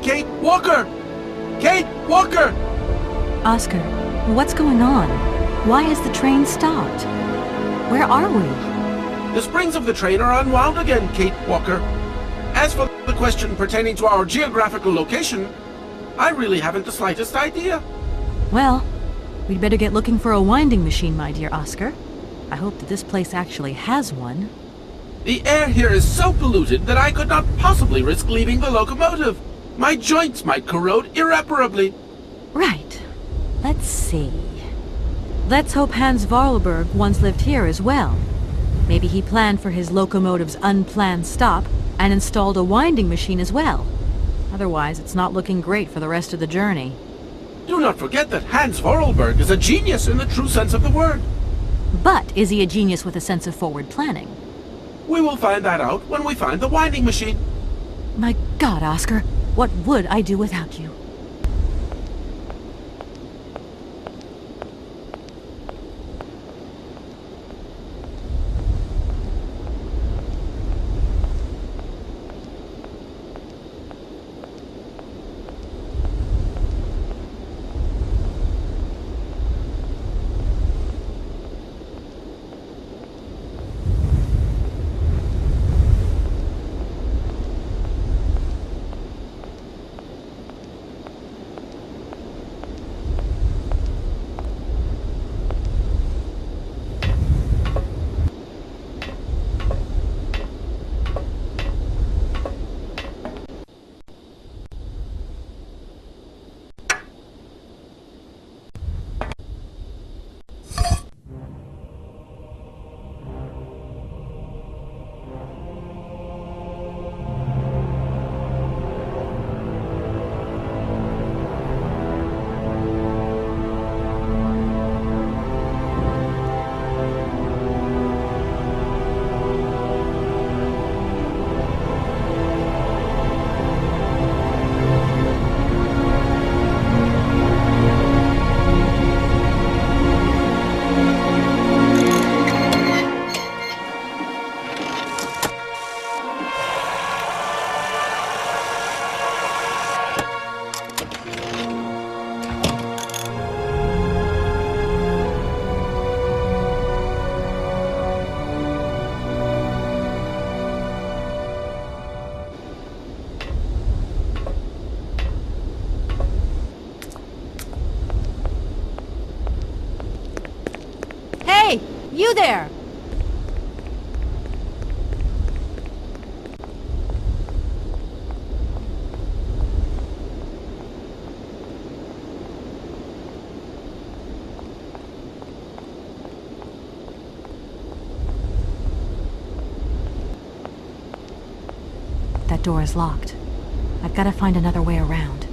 Kate Walker! Kate Walker! Oscar, what's going on? Why has the train stopped? Where are we? The springs of the train are unwound again, Kate Walker. As for the question pertaining to our geographical location, I really haven't the slightest idea. Well, we'd better get looking for a winding machine, my dear Oscar. I hope that this place actually has one. The air here is so polluted that I could not possibly risk leaving the locomotive. My joints might corrode irreparably. Right. Let's see. Let's hope Hans Varlberg once lived here as well. Maybe he planned for his locomotive's unplanned stop and installed a winding machine as well. Otherwise, it's not looking great for the rest of the journey. Do not forget that Hans Vorarlberg is a genius in the true sense of the word. But is he a genius with a sense of forward planning? We will find that out when we find the winding machine. My God, Oscar, what would I do without you? Hey, you there! That door is locked. I've got to find another way around.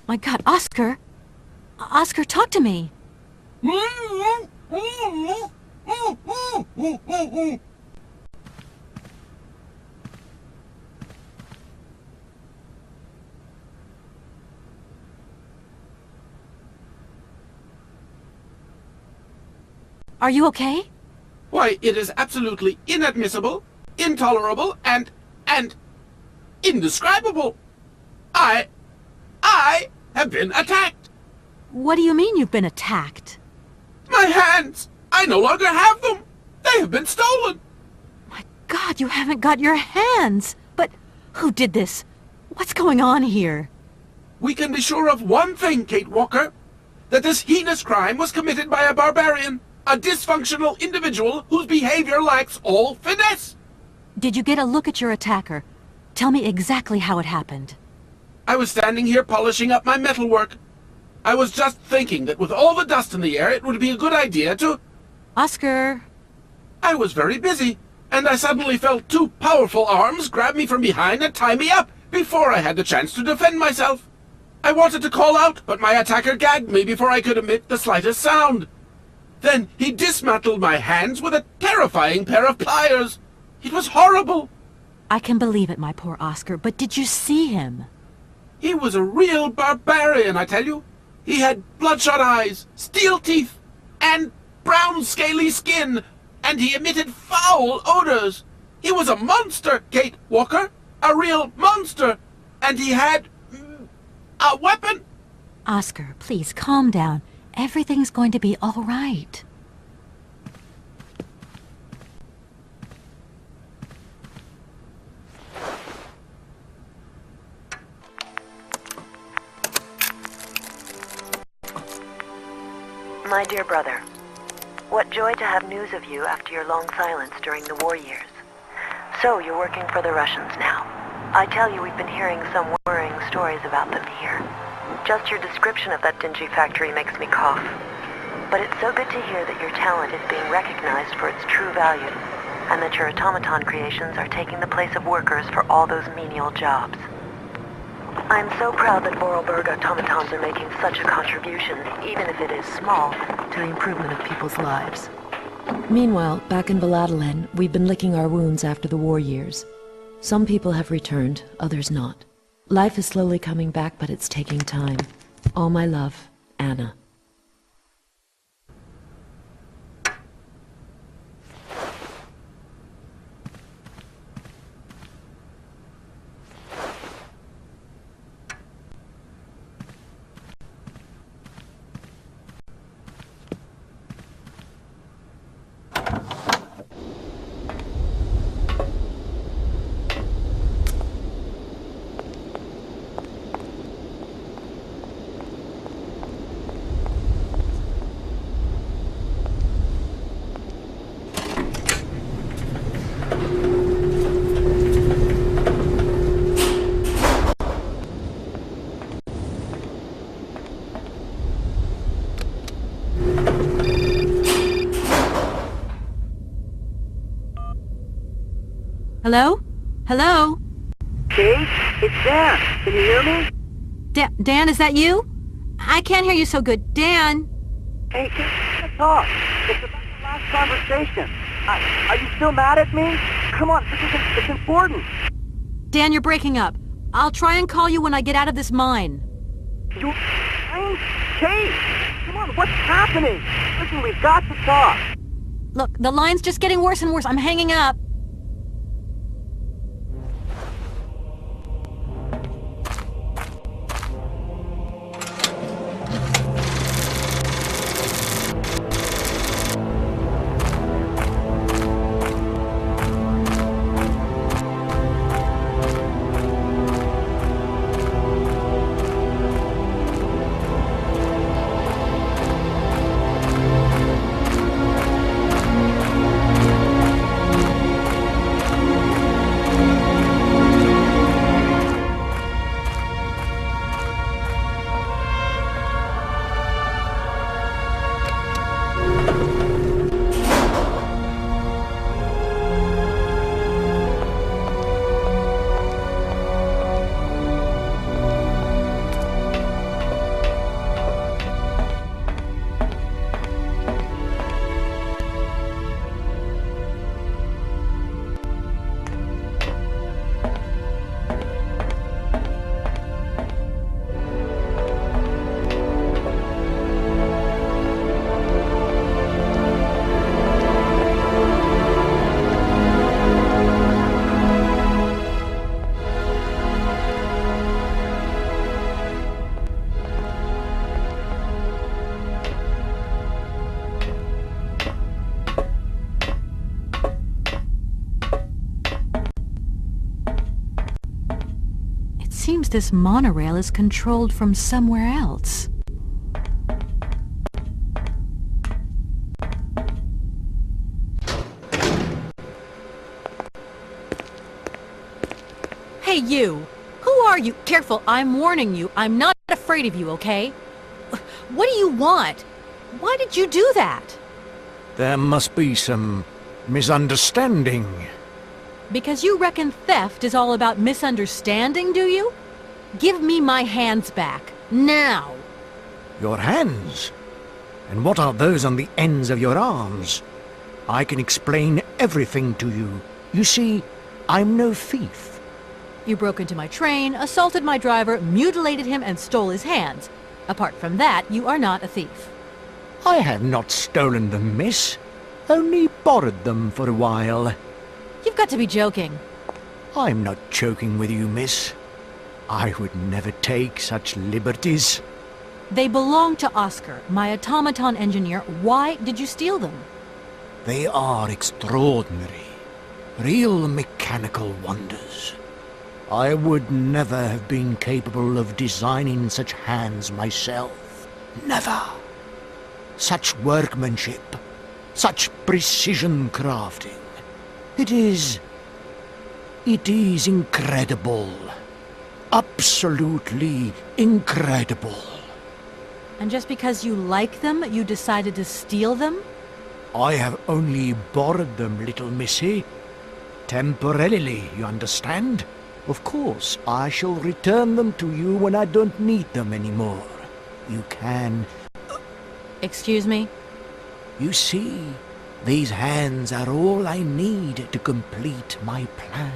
My God, Oscar! Oscar, talk to me! Are you okay? Why, it is absolutely inadmissible, intolerable, and indescribable. I have been attacked. What do you mean you've been attacked? My hands! I no longer have them! They have been stolen! My God, you haven't got your hands! But who did this? What's going on here? We can be sure of one thing, Kate Walker. That this heinous crime was committed by a barbarian. A dysfunctional individual whose behavior lacks all finesse. Did you get a look at your attacker? Tell me exactly how it happened. I was standing here polishing up my metalwork. I was just thinking that with all the dust in the air, it would be a good idea to... Oscar! I was very busy, and I suddenly felt two powerful arms grab me from behind and tie me up before I had the chance to defend myself. I wanted to call out, but my attacker gagged me before I could emit the slightest sound. Then he dismantled my hands with a terrifying pair of pliers. It was horrible. I can believe it, my poor Oscar, but did you see him? He was a real barbarian, I tell you. He had bloodshot eyes, steel teeth, and brown scaly skin, and he emitted foul odors. He was a monster, Kate Walker. A real monster. And he had a weapon. Oscar, please calm down. Everything's going to be all right. My dear brother, what joy to have news of you after your long silence during the war years. So, you're working for the Russians now. I tell you, we've been hearing some worrying stories about them here. Just your description of that dingy factory makes me cough. But it's so good to hear that your talent is being recognized for its true value, and that your automaton creations are taking the place of workers for all those menial jobs. I'm so proud that Vorarlberg automatons are making such a contribution, even if it is small, to the improvement of people's lives. Meanwhile, back in Valladolid, we've been licking our wounds after the war years. Some people have returned, others not. Life is slowly coming back, but it's taking time. All my love, Anna. Hello? Hello? Kate, it's Dan. Can you hear me? Dan, is that you? I can't hear you so good. Dan? Hey, Kate, let's talk. It's about the last conversation. Are you still mad at me? Come on, it's important. Dan, you're breaking up. I'll try and call you when I get out of this mine. You... Kate! Come on, what's happening? Listen, we've got to talk. Look, the line's just getting worse and worse. I'm hanging up. Seems this monorail is controlled from somewhere else. Hey, you! Who are you? Careful, I'm warning you. I'm not afraid of you, okay? What do you want? Why did you do that? There must be some Misunderstanding. Because you reckon theft is all about misunderstanding, do you? Give me my hands back. Now! Your hands? And what are those on the ends of your arms? I can explain everything to you. You see, I'm no thief. You broke into my train, assaulted my driver, mutilated him, and stole his hands. Apart from that, you are not a thief. I have not stolen them, miss. Only borrowed them for a while. You've got to be joking. I'm not joking with you, miss. I would never take such liberties. They belong to Oscar, my automaton engineer. Why did you steal them? They are extraordinary. Real mechanical wonders. I would never have been capable of designing such hands myself. Never. Such workmanship. Such precision crafting. It is incredible. Absolutely incredible. And just because you like them, you decided to steal them? I have only borrowed them, little missy. Temporarily, you understand? Of course, I shall return them to you when I don't need them anymore. You can... Excuse me? You see, these hands are all I need to complete my plan.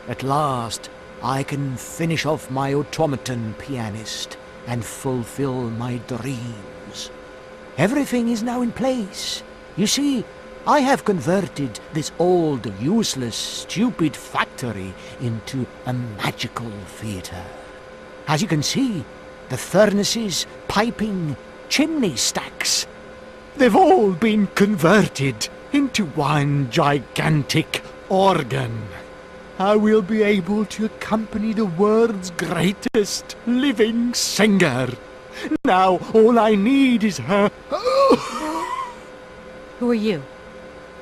At last, I can finish off my automaton pianist and fulfill my dreams. Everything is now in place. You see, I have converted this old, useless, stupid factory into a magical theatre. As you can see, the furnaces, piping, chimney stacks, they've all been converted into one gigantic organ. I will be able to accompany the world's greatest living singer. Now all I need is her... Who are you?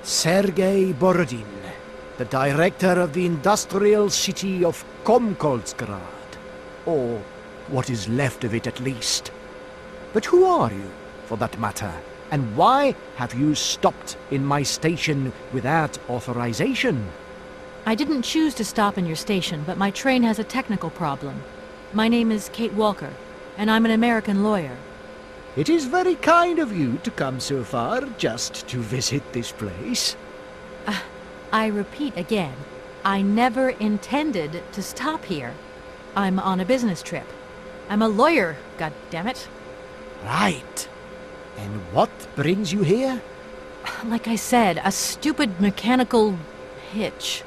Sergei Borodin, the director of the industrial city of Komkoltsgrad. Or what is left of it at least. But who are you, for that matter? And why have you stopped in my station without authorization? I didn't choose to stop in your station, but my train has a technical problem. My name is Kate Walker, and I'm an American lawyer. It is very kind of you to come so far just to visit this place. I repeat again, I never intended to stop here. I'm on a business trip. I'm a lawyer, goddammit. Right. And what brings you here? Like I said, a stupid mechanical hitch.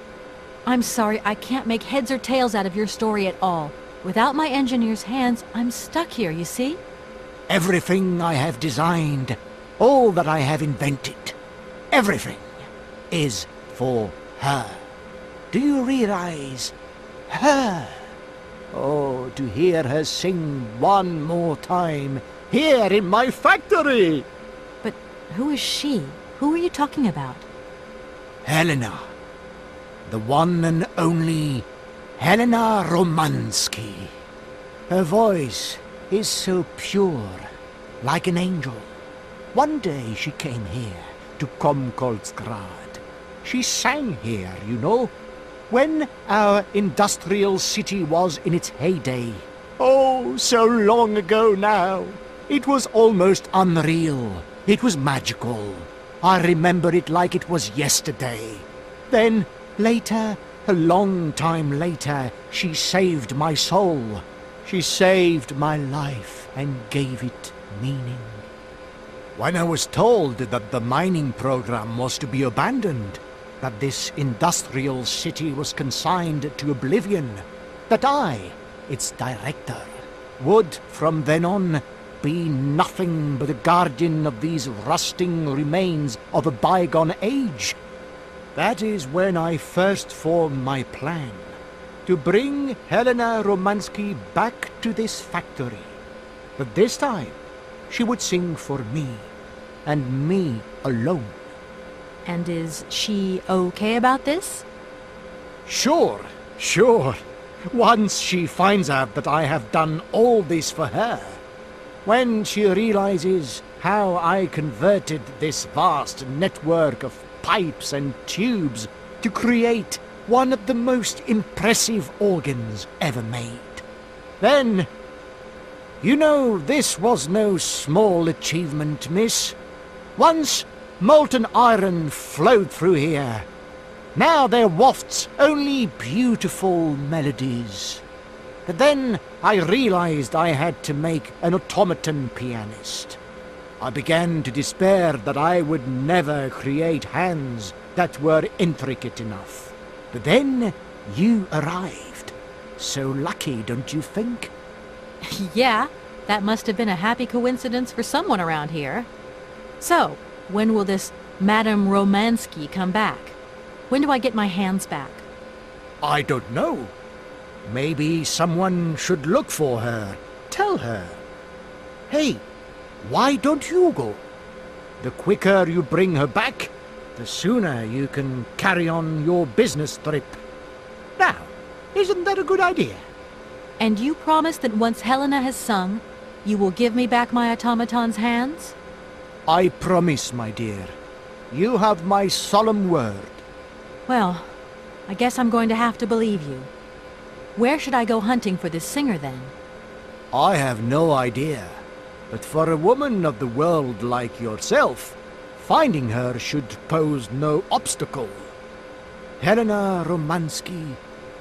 I'm sorry, I can't make heads or tails out of your story at all. Without my engineer's hands, I'm stuck here, you see? Everything I have designed, all that I have invented, everything is for her. Do you realize? Her. Oh, to hear her sing one more time, here in my factory! But who is she? Who are you talking about? Helena. The one and only Helena Romansky. Her voice is so pure, like an angel. One day she came here to Komkoltsgrad. She sang here, you know, when our industrial city was in its heyday. Oh, so long ago now. It was almost unreal. It was magical. I remember it like it was yesterday. Then, later, a long time later, she saved my soul. She saved my life and gave it meaning. When I was told that the mining program was to be abandoned, that this industrial city was consigned to oblivion, that I, its director, would from then on be nothing but a guardian of these rusting remains of a bygone age, that is when I first formed my plan. To bring Helena Romansky back to this factory. But this time, she would sing for me, and me alone. And is she okay about this? Sure. Once she finds out that I have done all this for her, when she realizes how I converted this vast network of pipes and tubes to create one of the most impressive organs ever made. Then, you know, this was no small achievement, miss. Once molten iron flowed through here. Now there wafts only beautiful melodies. But then I realized I had to make an automaton pianist. I began to despair that I would never create hands that were intricate enough. But then you arrived. So lucky, don't you think? Yeah, that must have been a happy coincidence for someone around here. So, when will this Madame Romansky come back? When do I get my hands back? I don't know. Maybe someone should look for her. Tell her. Hey, why don't you go? The quicker you bring her back, the sooner you can carry on your business trip. Now, isn't that a good idea? And you promise that once Helena has sung, you will give me back my automaton's hands? I promise, my dear. You have my solemn word. Well, I guess I'm going to have to believe you. Where should I go hunting for this singer, then? I have no idea. But for a woman of the world like yourself, finding her should pose no obstacle. Helena Romansky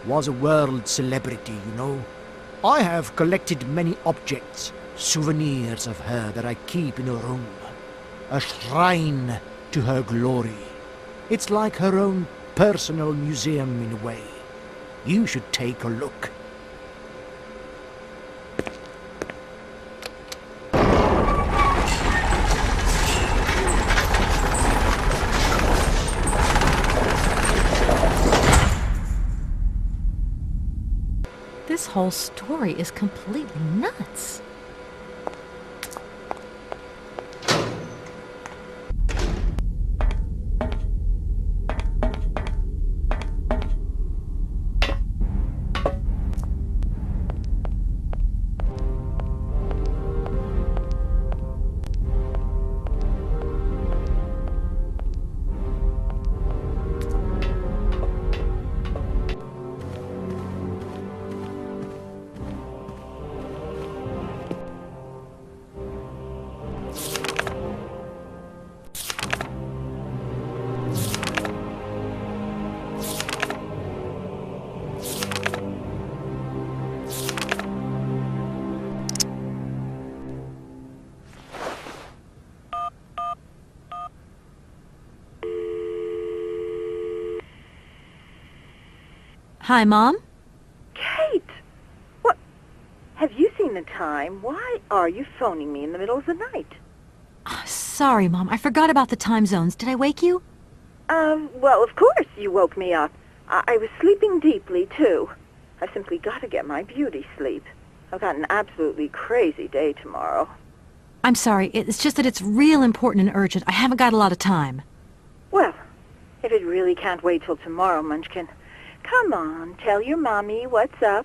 was a world celebrity, you know. I have collected many objects, souvenirs of her that I keep in a room. A shrine to her glory. It's like her own personal museum in a way. You should take a look. This whole story is completely nuts. Hi, Mom? Kate! What? Have you seen the time? Why are you phoning me in the middle of the night? Sorry, Mom. I forgot about the time zones. Did I wake you? Well, of course you woke me up. I was sleeping deeply, too. I've simply got to get my beauty sleep. I've got an absolutely crazy day tomorrow. I'm sorry. It's just that it's real important and urgent. I haven't got a lot of time. Well, if it really can't wait till tomorrow, Munchkin, come on, tell your mommy what's up.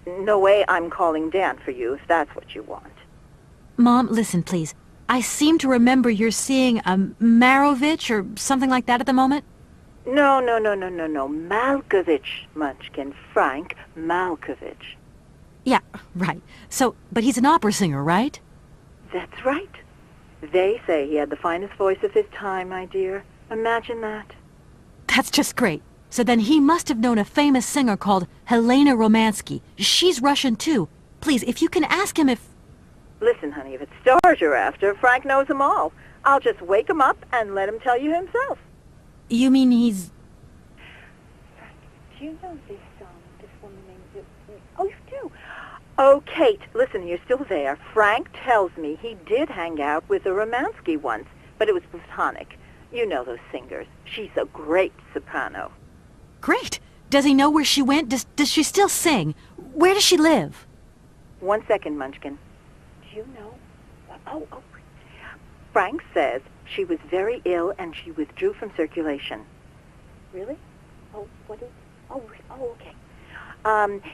No way I'm calling Dan for you, if that's what you want. Mom, listen, please. I seem to remember you're seeing a Marovich or something like that at the moment. No. Malkovich, Munchkin. Frank Malkovich. Yeah, right. So, but he's an opera singer, right? That's right. They say he had the finest voice of his time, my dear. Imagine that. That's just great. So then he must have known a famous singer called Helena Romansky. She's Russian, too. Please, if you can ask him if... Listen, honey, if it's stars you're after, Frank knows them all. I'll just wake him up and let him tell you himself. You mean he's... Frank, do you know this woman named... Oh, you do? Oh, Kate, listen, you're still there. Frank tells me he did hang out with a Romansky once, but it was platonic. You know those singers. She's a great soprano. Great. Does he know where she went? Does she still sing? Where does she live? 1 second, Munchkin. Do you know? Oh. Frank says she was very ill and she withdrew from circulation. Really? Oh, what is... Oh, okay.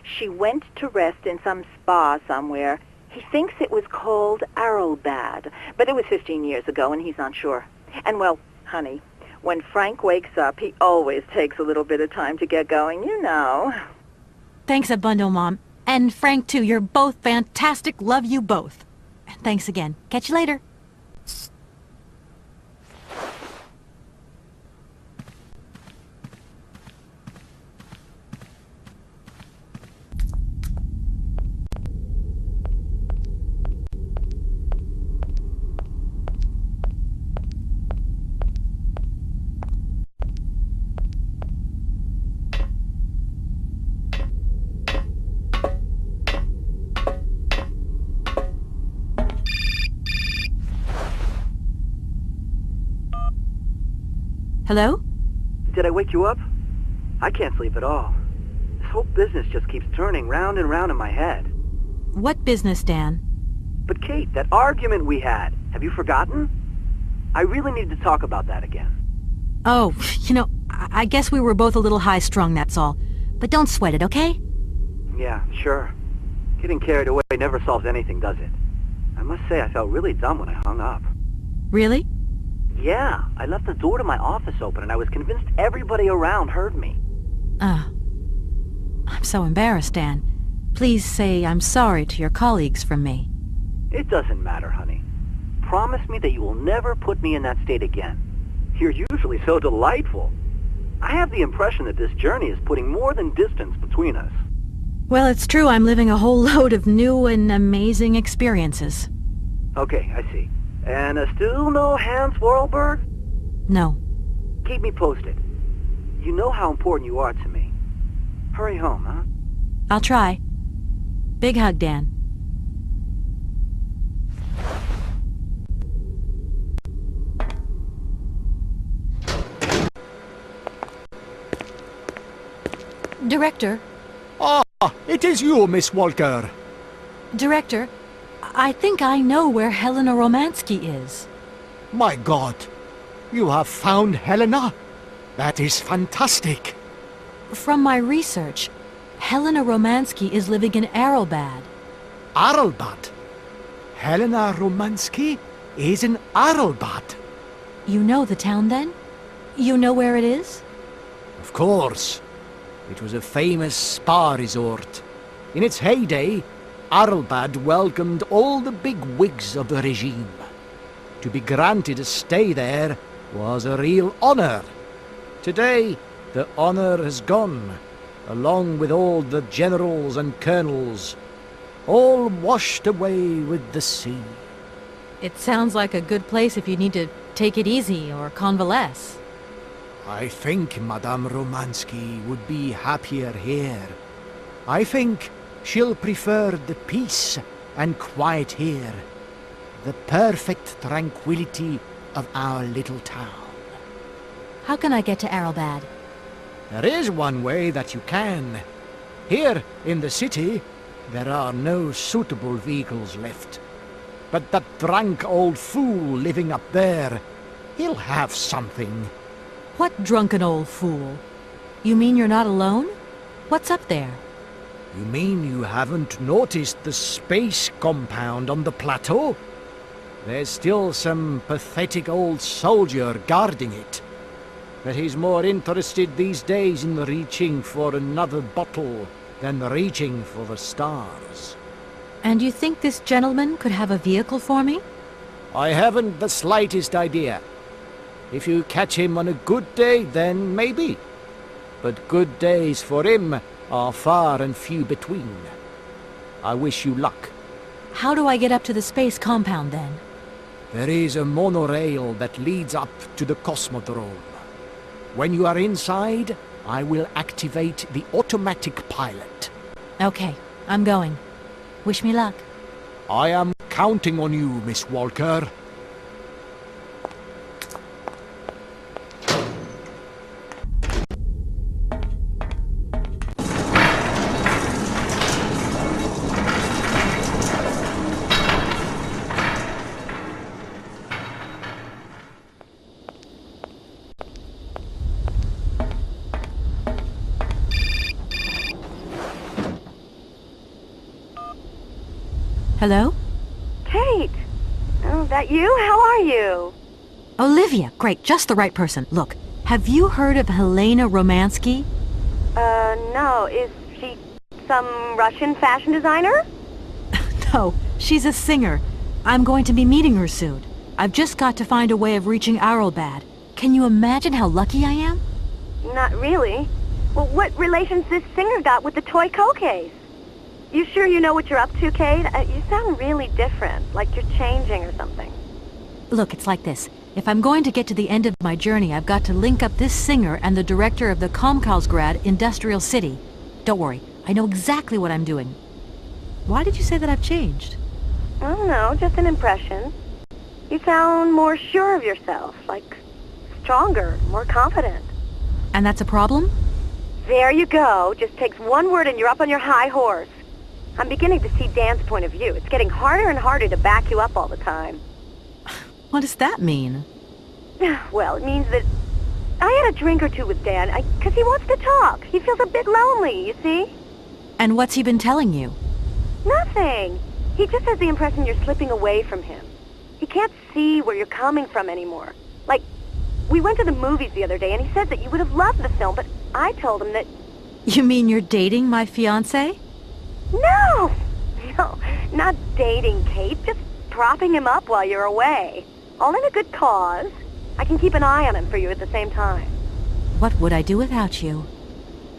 She went to rest in some spa somewhere. He thinks it was called Arlbad, but it was 15 years ago and he's not sure. And, well, honey, When Frank wakes up, he always takes a little bit of time to get going, you know. Thanks a bundle, Mom. And Frank, too. You're both fantastic. Love you both. Thanks again. Catch you later. Hello? Did I wake you up? I can't sleep at all. This whole business just keeps turning round and round in my head. What business, Dan? But Kate, that argument we had, have you forgotten? I really need to talk about that again. Oh, I guess we were both a little high-strung, that's all. But don't sweat it, okay? Yeah, sure. Getting carried away never solves anything, does it? I must say I felt really dumb when I hung up. Really? Yeah, I left the door to my office open and I was convinced everybody around heard me. I'm so embarrassed, Dan. Please say I'm sorry to your colleagues from me. It doesn't matter, honey. Promise me that you will never put me in that state again. You're usually so delightful. I have the impression that this journey is putting more than distance between us. Well, it's true I'm living a whole load of new and amazing experiences. Okay, I see. And still no Hans Vorarlberg? No. Keep me posted. You know how important you are to me. Hurry home, huh? I'll try. Big hug, Dan. Director. Ah, it is you, Miss Walker. Director, I think I know where Helena Romansky is. My God, you have found Helena? That is fantastic. From my research, Helena Romansky is living in Arelbad. Arelbad? Helena Romansky is in Arelbad? You know the town, then? You know where it is? Of course. It was a famous spa resort. In its heyday, Arelbad welcomed all the big wigs of the regime. To be granted a stay there was a real honor. Today, the honor has gone, along with all the generals and colonels, all washed away with the sea. It sounds like a good place if you need to take it easy or convalesce. I think Madame Romansky would be happier here. I think she'll prefer the peace and quiet here, the perfect tranquility of our little town. How can I get to Arelbad? There is one way that you can. Here in the city, there are no suitable vehicles left. But that drunk old fool living up there, he'll have something. What drunken old fool? You mean you're not alone? What's up there? You mean you haven't noticed the space compound on the plateau? There's still some pathetic old soldier guarding it. But he's more interested these days in reaching for another bottle than reaching for the stars. And you think this gentleman could have a vehicle for me? I haven't the slightest idea. If you catch him on a good day, then maybe. But good days for him are far and few between. I wish you luck. How do I get up to the space compound, then? There is a monorail that leads up to the Cosmodrome. When you are inside, I will activate the automatic pilot. Okay, I'm going. Wish me luck. I am counting on you, Miss Walker. Hello? Kate! Oh, that you? How are you? Olivia, great, just the right person. Look, have you heard of Helena Romansky? No. Is she some Russian fashion designer? No, she's a singer. I'm going to be meeting her soon. I've just got to find a way of reaching Arlbad. Can you imagine how lucky I am? Not really. Well, what relation's this singer got with the toy case? You sure you know what you're up to, Kate? You sound really different, like you're changing or something. Look, it's like this. If I'm going to get to the end of my journey, I've got to link up this singer and the director of the Komkalsgrad Industrial City. Don't worry, I know exactly what I'm doing. Why did you say that I've changed? I don't know, just an impression. You sound more sure of yourself, like stronger, more confident. And that's a problem? There you go. Just takes one word and you're up on your high horse. I'm beginning to see Dan's point of view. It's getting harder and harder to back you up all the time. What does that mean? Well, it means that I had a drink or two with Dan, because he wants to talk. He feels a bit lonely, you see? And what's he been telling you? Nothing. He just has the impression you're slipping away from him. He can't see where you're coming from anymore. Like, we went to the movies the other day, and he said that you would have loved the film, but I told him that... You mean you're dating my fiancé? No! No, not dating, Kate. Just propping him up while you're away. All in a good cause. I can keep an eye on him for you at the same time. What would I do without you?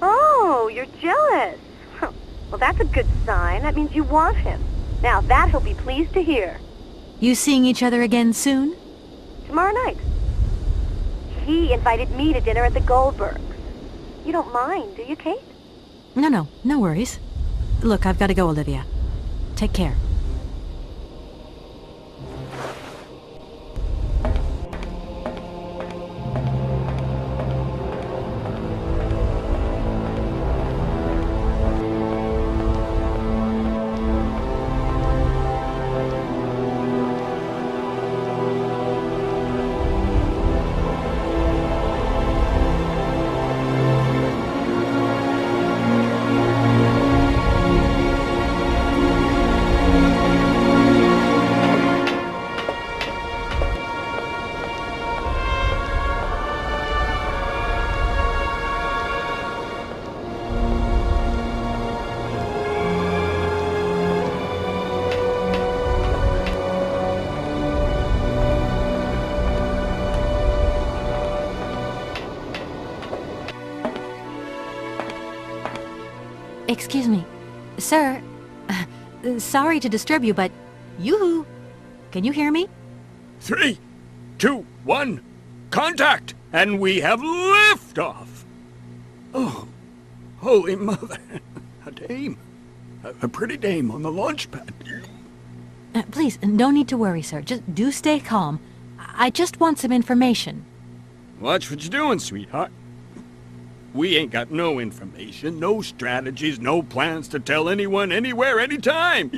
Oh, you're jealous. Well, that's a good sign. That means you want him. Now, that he'll be pleased to hear. You seeing each other again soon? Tomorrow night. He invited me to dinner at the Goldbergs. You don't mind, do you, Kate? No worries. Look, I've got to go, Olivia. Take care. Excuse me. Sir, sorry to disturb you, but... Yoo-hoo! Can you hear me? 3, 2, 1, contact! And we have liftoff! Oh, holy mother. A dame. A pretty dame on the launch pad. Please, no need to worry, sir. Just do stay calm. I just want some information. Watch what you're doing, sweetheart. We ain't got no information, no strategies, no plans to tell anyone, anywhere, anytime.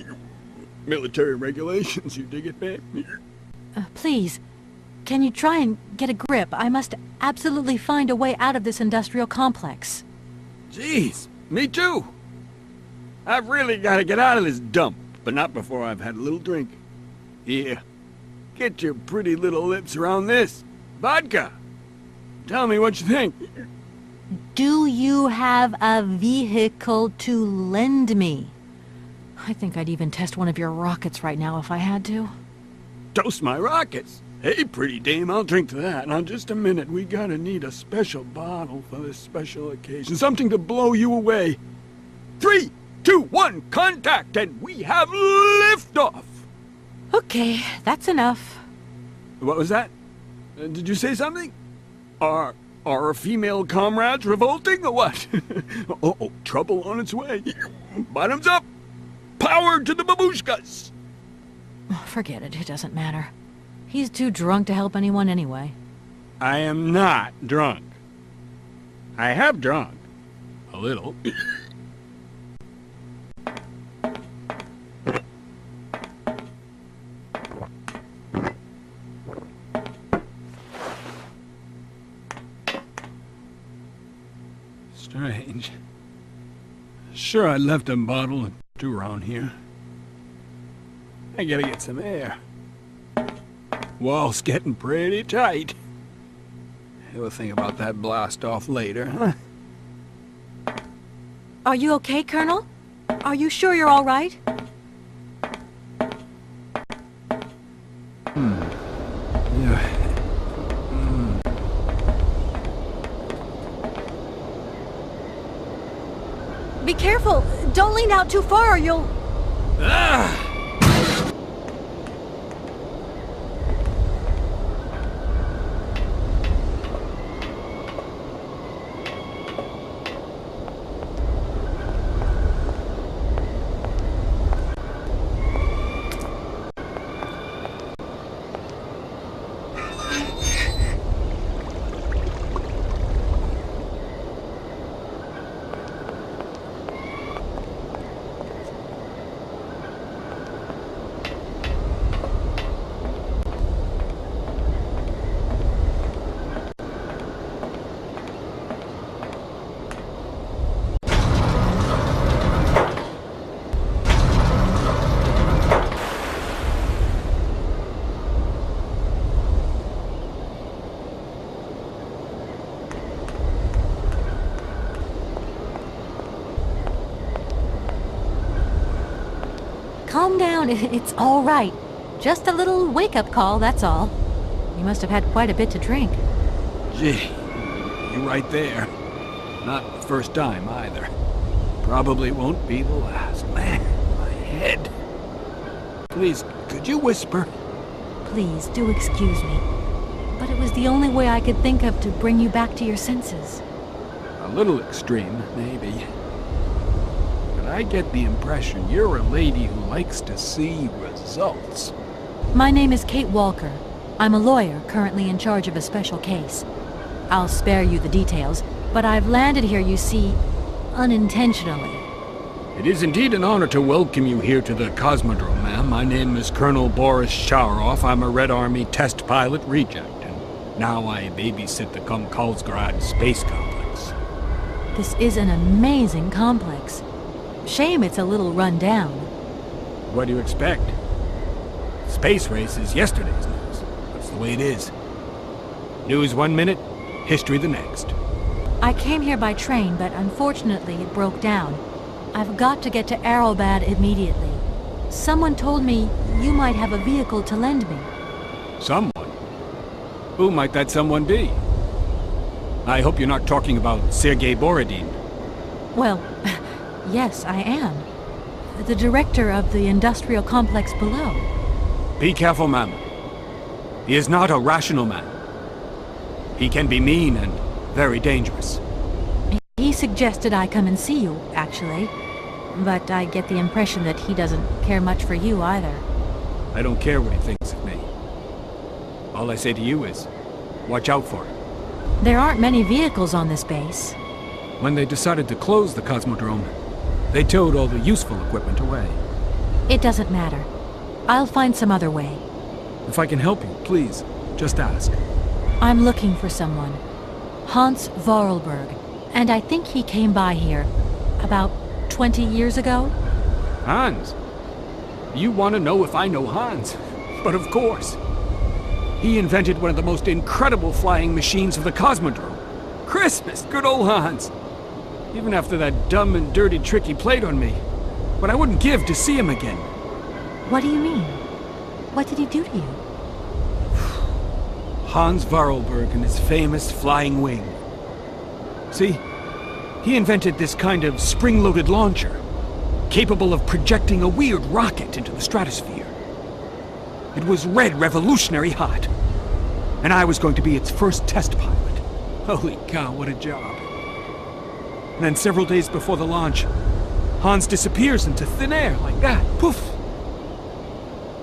Military regulations, you dig it, babe? Please, can you try and get a grip? I must absolutely find a way out of this industrial complex. Jeez, me too. I've really got to get out of this dump, but not before I've had a little drink. Here, get your pretty little lips around this. Vodka. Tell me what you think. Do you have a vehicle to lend me? I think I'd even test one of your rockets right now if I had to. Toast my rockets. Hey, pretty dame, I'll drink to that. Now, just a minute. We gotta need a special bottle for this special occasion. Something to blow you away. 3, 2, 1, contact, and we have liftoff! Okay, that's enough. What was that? Did you say something? Are our female comrades revolting, or what? Oh, trouble on its way. Bottoms up! Power to the babushkas! Forget it, it doesn't matter. He's too drunk to help anyone anyway. I am not drunk. I have drunk. A little. Strange. Sure, I left a bottle or two around here. I gotta get some air. Wall's getting pretty tight. We'll think about that blast off later, huh? Are you okay, Colonel? Are you sure you're all right? Yeah. Be careful! Don't lean out too far or you'll... Ah! Calm down, it's all right. Just a little wake-up call, that's all. You must have had quite a bit to drink. Gee, you're right there. Not the first time, either. Probably won't be the last. Man, my head. Please, could you whisper? Please, do excuse me. But it was the only way I could think of to bring you back to your senses. A little extreme, maybe. But I get the impression you're a lady who likes to see results. My name is Kate Walker. I'm a lawyer currently in charge of a special case. I'll spare you the details, but I've landed here, you see, unintentionally. It is indeed an honor to welcome you here to the Cosmodrome, ma'am. My name is Colonel Boris Sharoff. I'm a Red Army test pilot reject, and now I babysit the Komkalsgrad Space Complex. This is an amazing complex. Shame it's a little run down. What do you expect? Space race is yesterday's news. That's the way it is. News 1 minute, history the next. I came here by train, but unfortunately it broke down. I've got to get to Arrowbad immediately. Someone told me you might have a vehicle to lend me. Someone? Who might that someone be? I hope you're not talking about Sergei Borodin. Well, yes, I am. The director of the industrial complex below. Be careful, ma'am. He is not a rational man. He can be mean and very dangerous. He suggested I come and see you, actually. But I get the impression that he doesn't care much for you either. I don't care what he thinks of me. All I say to you is, watch out for him. There aren't many vehicles on this base. When they decided to close the Cosmodrome, they towed all the useful equipment away. It doesn't matter. I'll find some other way. If I can help you, please, just ask. I'm looking for someone. Hans Vorarlberg. And I think he came by here about 20 years ago. Hans? You want to know if I know Hans? But of course. He invented one of the most incredible flying machines of the Cosmodrome. Christmas, good old Hans. Even after that dumb and dirty trick he played on me. But I wouldn't give to see him again. What do you mean? What did he do to you? Hans Vorarlberg and his famous flying wing. See, he invented this kind of spring-loaded launcher, capable of projecting a weird rocket into the stratosphere. It was red revolutionary hot, and I was going to be its first test pilot. Holy cow, what a job. And then several days before the launch, Hans disappears into thin air like that, poof.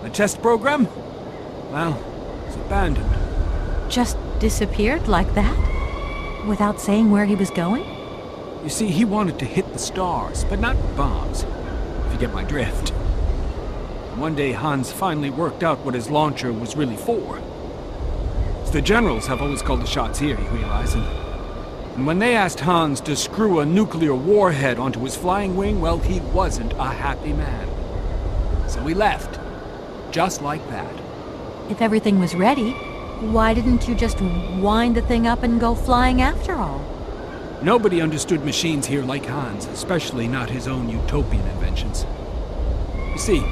The test program? Well, it's abandoned. Just disappeared like that? Without saying where he was going? You see, he wanted to hit the stars, but not bombs, if you get my drift. One day, Hans finally worked out what his launcher was really for. The generals have always called the shots here, you realize, and when they asked Hans to screw a nuclear warhead onto his flying wing, well, he wasn't a happy man. So he left, just like that. If everything was ready, why didn't you just wind the thing up and go flying after all? Nobody understood machines here like Hans, especially not his own utopian inventions. You see,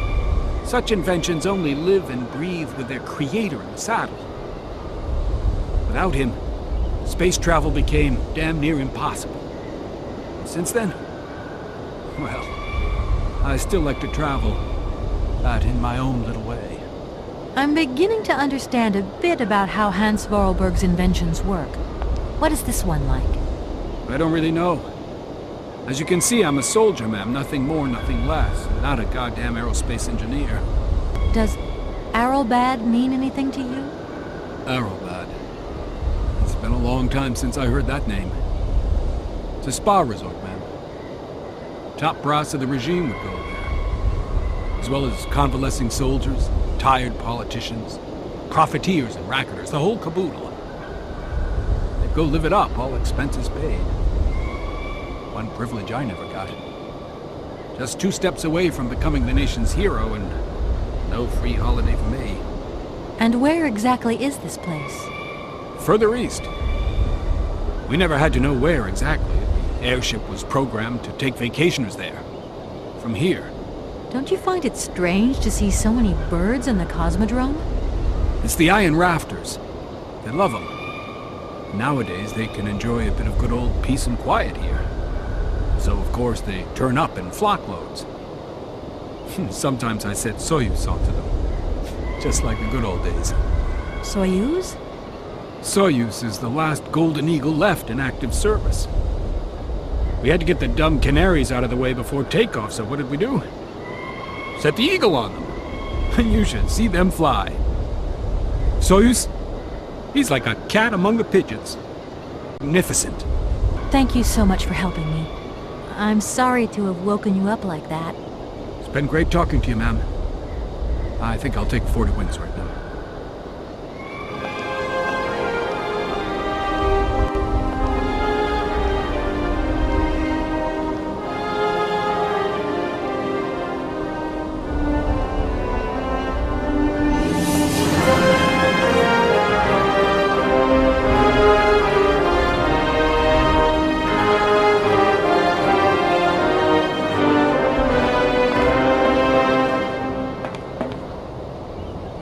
such inventions only live and breathe with their creator in the saddle. Without him, space travel became damn near impossible. Since then, well, I still like to travel, but in my own little way. I'm beginning to understand a bit about how Hans Vorarlberg's inventions work. What is this one like? I don't really know. As you can see, I'm a soldier, ma'am. Nothing more, nothing less. Not a goddamn aerospace engineer. Does Arrowbad mean anything to you? Arrowbad. It's been a long time since I heard that name. It's a spa resort, ma'am. Top brass of the regime would go there. As well as convalescing soldiers, tired politicians, profiteers and racketers, the whole caboodle. They'd go live it up, all expenses paid. One privilege I never got. Just 2 steps away from becoming the nation's hero, and no free holiday for me. And where exactly is this place? Further east. We never had to know where exactly. The airship was programmed to take vacationers there. From here. Don't you find it strange to see so many birds in the Cosmodrome? It's the iron rafters. They love them. Nowadays, they can enjoy a bit of good old peace and quiet here. So, of course, they turn up in flockloads. Sometimes I set Soyuz onto them. Just like the good old days. Soyuz? Soyuz is the last Golden Eagle left in active service. We had to get the dumb canaries out of the way before takeoff, so what did we do? Set the Eagle on them. You should see them fly. Soyuz, he's like a cat among the pigeons. Magnificent. Thank you so much for helping me. I'm sorry to have woken you up like that. It's been great talking to you, ma'am. I think I'll take 40 wings right now.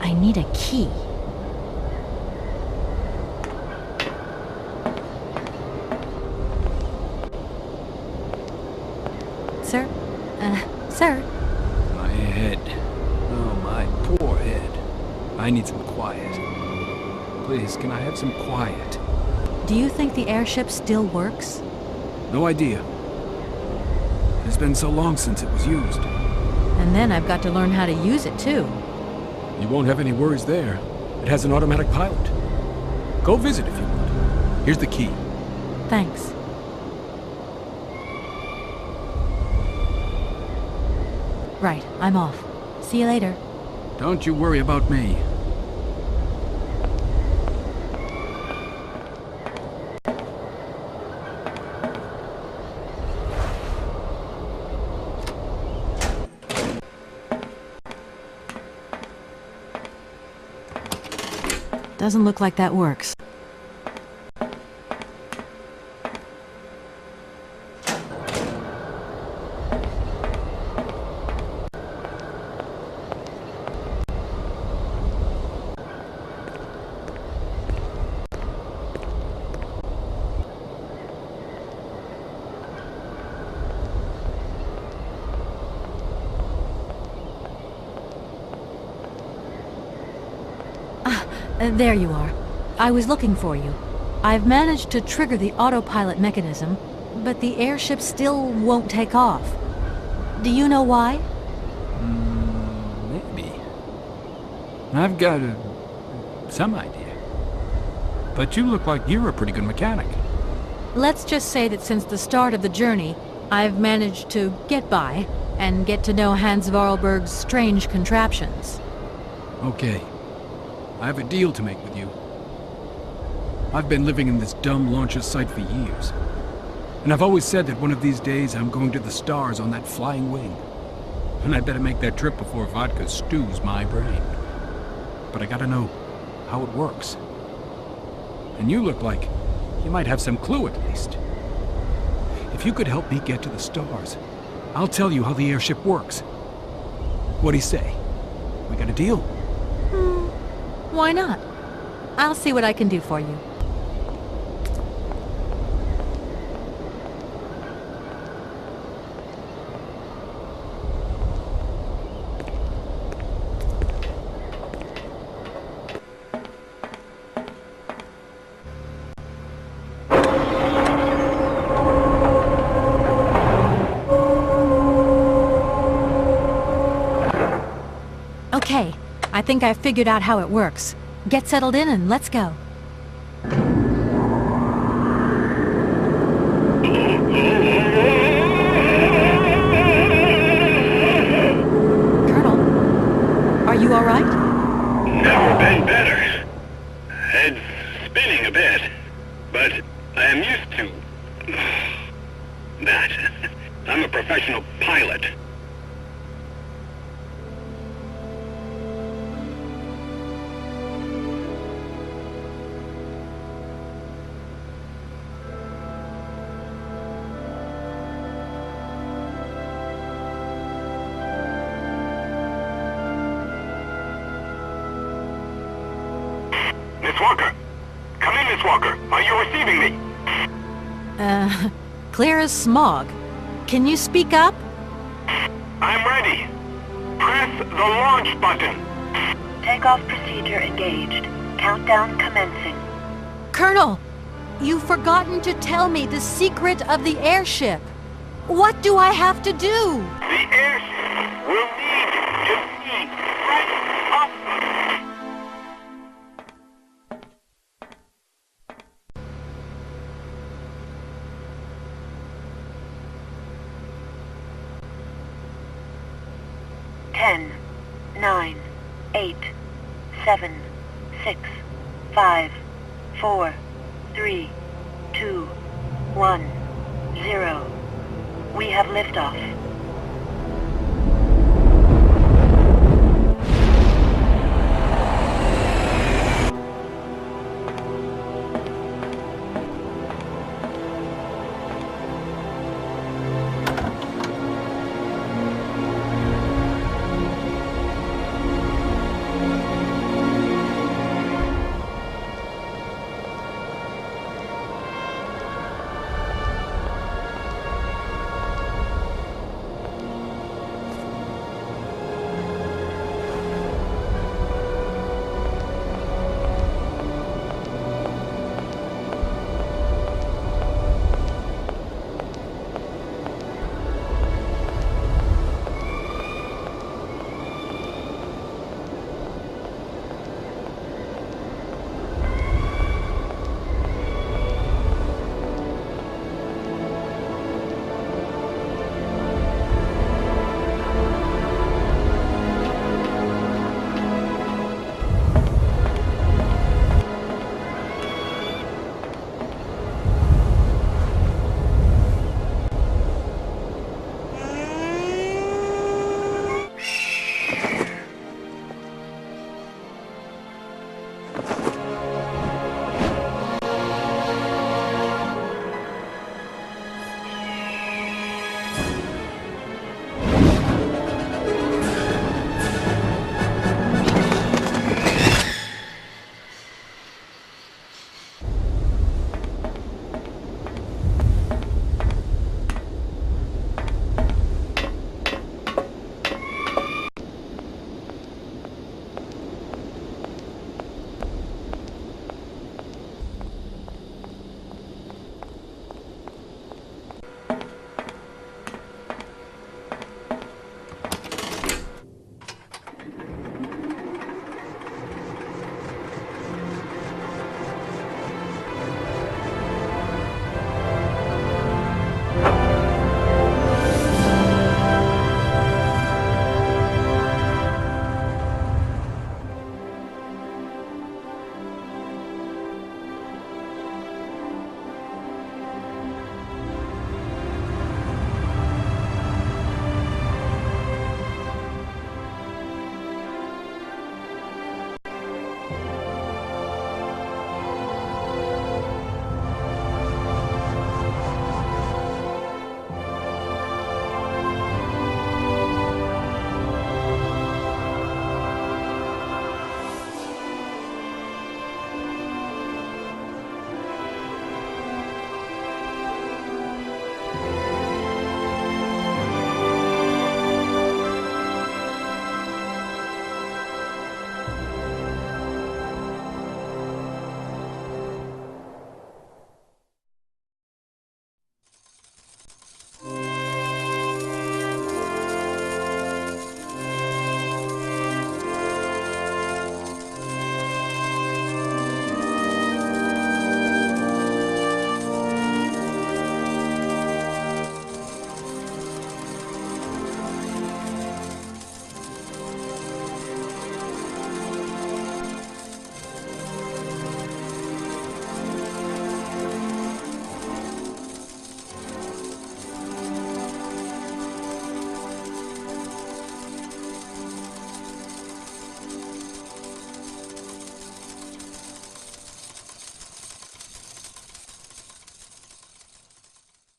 I need a key. Sir? Sir? My head. Oh, my poor head. I need some quiet. Please, can I have some quiet? Do you think the airship still works? No idea. It's been so long since it was used. And then I've got to learn how to use it, too. You won't have any worries there. It has an automatic pilot. Go visit if you want. Here's the key. Thanks. Right, I'm off. See you later. Don't you worry about me. Doesn't look like that works. There you are. I was looking for you. I've managed to trigger the autopilot mechanism, but the airship still won't take off. Do you know why? Maybe. I've got some idea. But you look like you're a pretty good mechanic. Let's just say that since the start of the journey, I've managed to get by and get to know Hans Vorarlberg's strange contraptions. Okay. I have a deal to make with you. I've been living in this dumb launcher site for years. And I've always said that one of these days I'm going to the stars on that flying wing. And I better make that trip before vodka stews my brain. but I gotta know how it works. And you look like you might have some clue at least. If you could help me get to the stars, I'll tell you how the airship works. What do you say? We got a deal? Why not? I'll see what I can do for you. Okay, I think I've figured out how it works. Get settled in and let's go. Colonel, are you all right? Never been better. Head's spinning a bit, but I am used to that. I'm a professional pilot. Miss Walker! Come in, Miss Walker! Are you receiving me? Clear as smog. Can you speak up? I'm ready. Press the launch button. Takeoff procedure engaged. Countdown commencing. Colonel, you've forgotten to tell me the secret of the airship. What do I have to do? The airship will need to be pressed up. 10, 9, 8, 7, 6, 5, 4, 3, 2, 1, 0. We have liftoff.